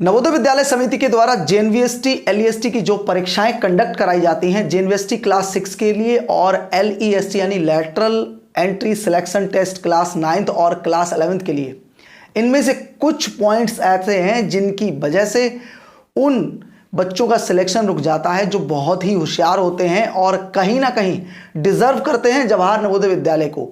नवोदय विद्यालय समिति के द्वारा जेएनवीएसटी एलईएसटी की जो परीक्षाएं कंडक्ट कराई जाती हैं जेएनवीएसटी क्लास 6 के लिए और एलईएसटी यानी lateral entry selection test class 9th और क्लास 11th के लिए, इनमें से कुछ पॉइंट्स ऐसे हैं जिनकी वजह से उन बच्चों का सिलेक्शन रुक जाता है जो बहुत ही होशियार होते हैं और कहीं ना कहीं डिजर्व करते हैं जवाहर नवोदय विद्यालय को।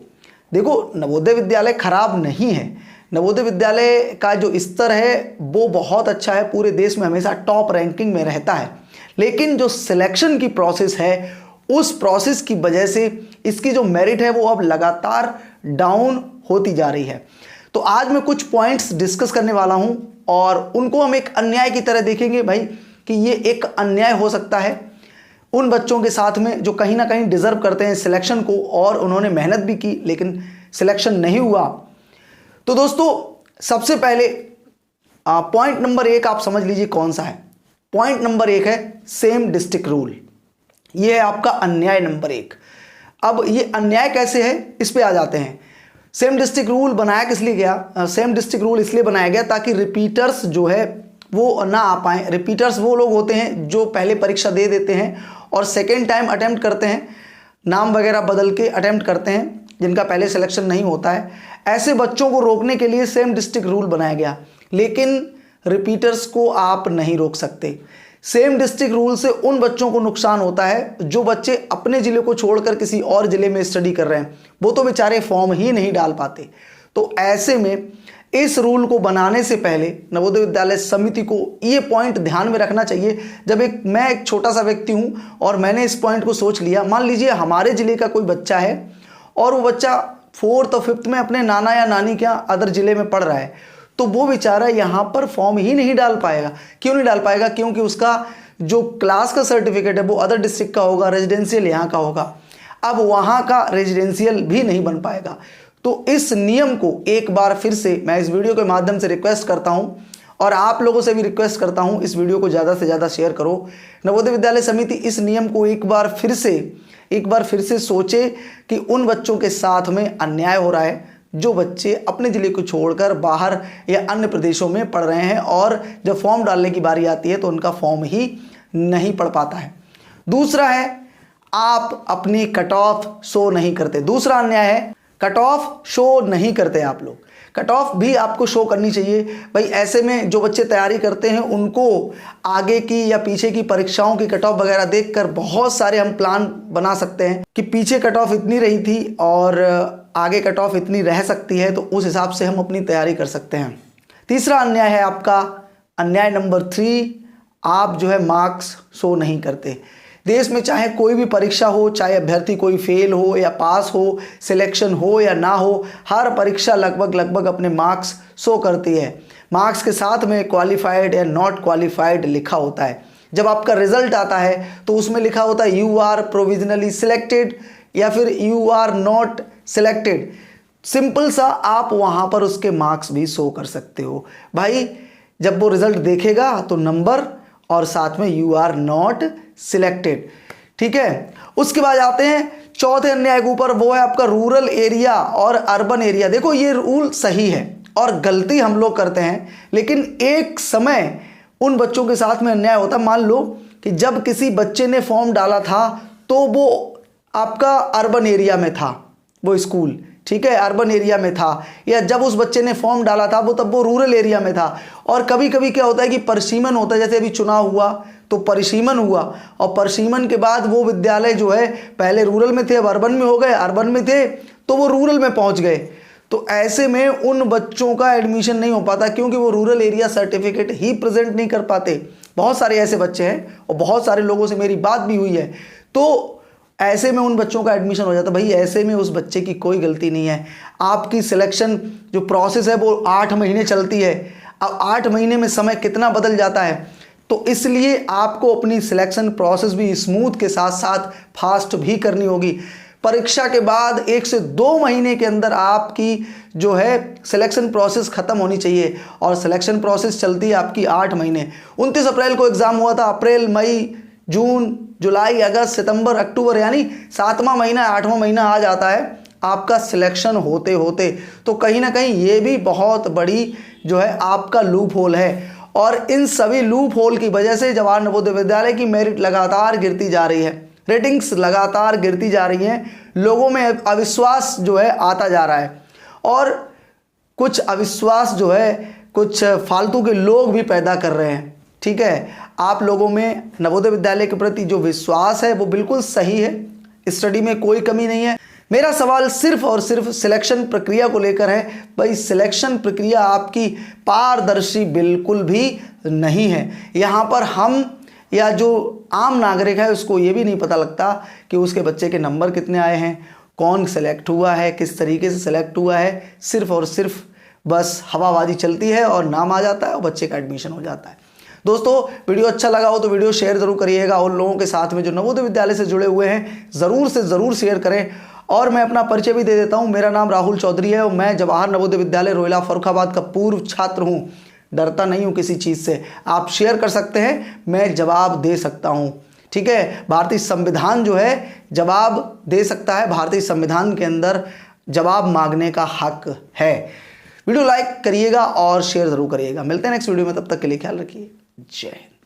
देखो, नवोदय विद्यालय खराब नहीं है, नवोदय विद्यालय का जो स्तर है वो बहुत अच्छा है, पूरे देश में हमेशा टॉप रैंकिंग में रहता है। लेकिन जो सिलेक्शन की प्रोसेस है उस प्रोसेस की वजह से इसकी जो मेरिट है वो अब लगातार डाउन होती जा रही है। तो आज मैं कुछ पॉइंट्स डिस्कस करने वाला हूं और उनको हम एक अन्याय की तरह देखेंगे भाई कि ये एक अन्याय हो सकता है उन बच्चों के साथ में जो कहीं ना कहीं डिजर्व करते हैं सिलेक्शन को और उन्होंने मेहनत भी की लेकिन सिलेक्शन नहीं हुआ। तो दोस्तों, सबसे पहले पॉइंट नंबर 1 आप समझ लीजिए कौन सा है। पॉइंट नंबर 1 है सेम डिस्ट्रिक्ट रूल। ये है आपका अन्याय नंबर 1। अब ये अन्याय कैसे है इस पे आ जाते हैं। सेम डिस्ट्रिक्ट रूल बनाया किस लिए गया? सेम डिस्ट्रिक्ट रूल इसलिए बनाया गया ताकि रिपीटर्स जो है वो ना आ पाए। रिपीटर्स वो लोग होते हैं जो पहले परीक्षा दे देते हैं और सेकेंड टाइम अटेम्प्ट करते हैं, नाम वगैरह बदल के अटेम्प्ट करते हैं, जिनका पहले सिलेक्शन नहीं होता है। ऐसे बच्चों को रोकने के लिए सेम डिस्ट्रिक्ट रूल बनाया गया, लेकिन रिपीटर्स को आप नहीं रोक सकते। सेम डिस्ट्रिक्ट रूल से उन बच्चों को नुकसान होता है जो बच्चे अपने ज़िले को छोड़कर किसी और ज़िले में स्टडी कर रहे हैं, वो तो बेचारे फॉर्म ही नहीं डाल पाते। तो ऐसे में इस रूल को बनाने से पहले नवोदय विद्यालय समिति को ये पॉइंट ध्यान में रखना चाहिए। जब मैं एक छोटा सा व्यक्ति हूँ और मैंने इस पॉइंट को सोच लिया, मान लीजिए हमारे ज़िले का कोई बच्चा है और वो बच्चा 4th और 5th में अपने नाना या नानी के यहाँ अदर ज़िले में पढ़ रहा है, तो वो बेचारा यहाँ पर फॉर्म ही नहीं डाल पाएगा। क्यों नहीं डाल पाएगा? क्योंकि उसका जो क्लास का सर्टिफिकेट है वो अदर डिस्ट्रिक्ट का होगा, रेजिडेंशियल यहाँ का होगा। अब वहाँ का रेजिडेंशियल भी नहीं बन पाएगा। तो इस नियम को एक बार फिर से मैं इस वीडियो के माध्यम से रिक्वेस्ट करता हूँ और आप लोगों से भी रिक्वेस्ट करता हूँ, इस वीडियो को ज़्यादा से ज़्यादा शेयर करो। नवोदय विद्यालय समिति इस नियम को एक बार फिर से सोचे कि उन बच्चों के साथ में अन्याय हो रहा है जो बच्चे अपने ज़िले को छोड़कर बाहर या अन्य प्रदेशों में पढ़ रहे हैं और जब फॉर्म डालने की बारी आती है तो उनका फॉर्म ही नहीं पढ़ पाता है। दूसरा है आप अपनी कट ऑफ शो नहीं करते। दूसरा अन्याय है कट ऑफ शो नहीं करते आप लोग। कट ऑफ भी आपको शो करनी चाहिए भाई। ऐसे में जो बच्चे तैयारी करते हैं उनको आगे की या पीछे की परीक्षाओं की कट ऑफ वगैरह देखकर बहुत सारे हम प्लान बना सकते हैं कि पीछे कट ऑफ इतनी रही थी और आगे कट ऑफ इतनी रह सकती है, तो उस हिसाब से हम अपनी तैयारी कर सकते हैं। तीसरा अन्याय है आपका अन्याय नंबर 3, आप जो है मार्क्स शो नहीं करते। देश में चाहे कोई भी परीक्षा हो, चाहे अभ्यर्थी कोई फेल हो या पास हो, सिलेक्शन हो या ना हो, हर परीक्षा लगभग अपने मार्क्स शो करती है। मार्क्स के साथ में क्वालिफाइड या नॉट क्वालिफाइड लिखा होता है। जब आपका रिजल्ट आता है तो उसमें लिखा होता है यू आर प्रोविजनली सिलेक्टेड या फिर you are not selected. Simple सा आप वहाँ पर उसके मार्क्स भी शो कर सकते हो भाई। जब वो रिजल्ट देखेगा तो नंबर और साथ में यू आर नॉट सिलेक्टेड, ठीक है। उसके बाद आते हैं चौथे अन्याय के ऊपर, वो है आपका रूरल एरिया और अर्बन एरिया। देखो, ये रूल सही है और गलती हम लोग करते हैं, लेकिन एक समय उन बच्चों के साथ में अन्याय होता है। मान लो कि जब किसी बच्चे ने फॉर्म डाला था तो वो आपका अर्बन एरिया में था वो स्कूल, ठीक है, अर्बन एरिया में था, या जब उस बच्चे ने फॉर्म डाला था तब वो रूरल एरिया में था। और कभी कभी क्या होता है कि परिसीमन होता है, जैसे अभी चुनाव हुआ तो परिसीमन हुआ और परिसीमन के बाद वो विद्यालय जो है पहले रूरल में थे अब अर्बन में हो गए, अर्बन में थे तो वो रूरल में पहुंच गए। तो ऐसे में उन बच्चों का एडमिशन नहीं हो पाता क्योंकि वो रूरल एरिया सर्टिफिकेट ही प्रेजेंट नहीं कर पाते। बहुत सारे ऐसे बच्चे हैं और बहुत सारे लोगों से मेरी बात भी हुई है। तो ऐसे में उन बच्चों का एडमिशन हो जाता है। भाई ऐसे में उस बच्चे की कोई गलती नहीं है। आपकी सिलेक्शन जो प्रोसेस है वो 8 महीने चलती है। अब 8 महीने में समय कितना बदल जाता है, तो इसलिए आपको अपनी सिलेक्शन प्रोसेस भी स्मूथ के साथ साथ फास्ट भी करनी होगी। परीक्षा के बाद 1 से 2 महीने के अंदर आपकी जो है सिलेक्शन प्रोसेस खत्म होनी चाहिए और सिलेक्शन प्रोसेस चलती है आपकी 8 महीने। 29 अप्रैल को एग्जाम हुआ था। अप्रैल, मई, जून, जुलाई, अगस्त, सितंबर, अक्टूबर, यानी 7वां महीना 8वां महीना आ जाता है आपका सिलेक्शन होते होते। तो कहीं ना कहीं ये भी बहुत बड़ी जो है आपका लूप होल है। और इन सभी लूप होल की वजह से जवाहर नवोदय विद्यालय की मेरिट लगातार गिरती जा रही है, रेटिंग्स लगातार गिरती जा रही हैं, लोगों में अविश्वास जो है आता जा रहा है और कुछ अविश्वास जो है कुछ फालतू के लोग भी पैदा कर रहे हैं। ठीक है, आप लोगों में नवोदय विद्यालय के प्रति जो विश्वास है वो बिल्कुल सही है, स्टडी में कोई कमी नहीं है। मेरा सवाल सिर्फ और सिर्फ सिलेक्शन प्रक्रिया को लेकर है। भाई सिलेक्शन प्रक्रिया आपकी पारदर्शी बिल्कुल भी नहीं है। यहाँ पर हम या जो आम नागरिक है उसको ये भी नहीं पता लगता कि उसके बच्चे के नंबर कितने आए हैं, कौन सेलेक्ट हुआ है, किस तरीके से सेलेक्ट हुआ है। सिर्फ और सिर्फ बस हवाबाजी चलती है और नाम आ जाता है और बच्चे का एडमिशन हो जाता है। दोस्तों वीडियो अच्छा लगा हो तो वीडियो शेयर जरूर करिएगा, उन लोगों के साथ में जो नवोदय विद्यालय से जुड़े हुए हैं ज़रूर से ज़रूर शेयर करें। और मैं अपना परिचय भी दे देता हूं, मेरा नाम राहुल चौधरी है और मैं जवाहर नवोदय विद्यालय रोहिला फर्रुखाबाद का पूर्व छात्र हूं। डरता नहीं हूं किसी चीज़ से, आप शेयर कर सकते हैं, मैं जवाब दे सकता हूं। ठीक है, भारतीय संविधान जो है जवाब दे सकता है, भारतीय संविधान के अंदर जवाब मांगने का हक है। वीडियो लाइक करिएगा और शेयर ज़रूर करिएगा। मिलते हैं नेक्स्ट वीडियो में, तब तक के लिए ख्याल रखिए। जय हिंद।